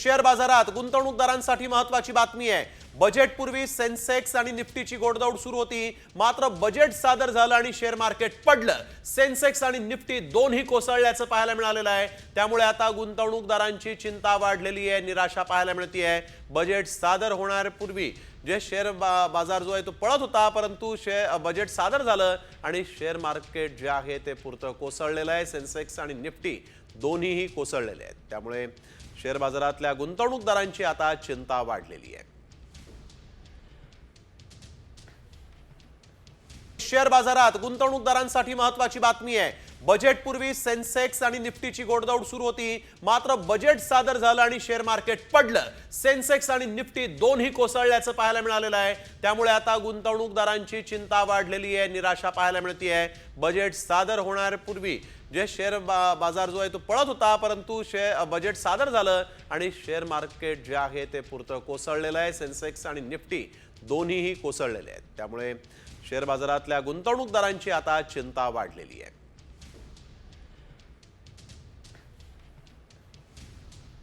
Share बाजारात गुंतवणूकदारांसाठी महत्त्वाची बातमी आहे। बजेटपूर्वी सेन्सेक्स आणि निफ्टीची घोडदौड सुरू होती, मात्र बजेट सादर झालं आणि शेअर मार्केट पडलं। सेन्सेक्स आणि निफ्टी दोन्ही कोसळल्याचं पाहायला मिळालेलं आहे। त्यामुळे आता गुंतवणूकदारांची चिंता वाढलेली आहे, निराशा पाहायला मिळते आहे। बजेट सादर होण्यापूर्वी जे शेअर बाजार जो आहे तो पळत होता, परंतु बजेट सादर झालं आणि शेअर मार्केट जे आहे ते पुरतं कोसळलेलं आहे। सेन्सेक्स आणि निफ्टी दोन्हीही कोसळलेले आहेत। त्यामुळे शेअर बाजारातल्या गुंतवणूकदारांची आता चिंता वाढलेली आहे। शेअर बाजारात गुंतवणूकदारांसाठी महत्त्वाची बातमी आहे। बजेटपूर्वी सेन्सेक्स आणि निफ्टीची घोडदौड सुरू होती, मात्र बजेट सादर झालं आणि शेअर मार्केट पडलं। सेन्सेक्स आणि निफ्टी दोन्ही कोसळल्याचं पाहायला मिळालेलं आहे। त्यामुळे आता गुंतवणूकदारांची चिंता वाढलेली आहे, निराशा पाहायला मिळते आहे। बजेट सादर होण्यापूर्वी जे शेअर बाजार जो आहे तो पळत होता, परंतु बजेट सादर झालं आणि शेअर मार्केट जे आहे ते पुरतं कोसळलेलं आहे। सेन्सेक्स आणि निफ्टी दोन्हीही कोसळलेले आहेत। त्यामुळे शेअर बाजारातल्या गुंतवणूकदारांची आता चिंता वाढलेली आहे।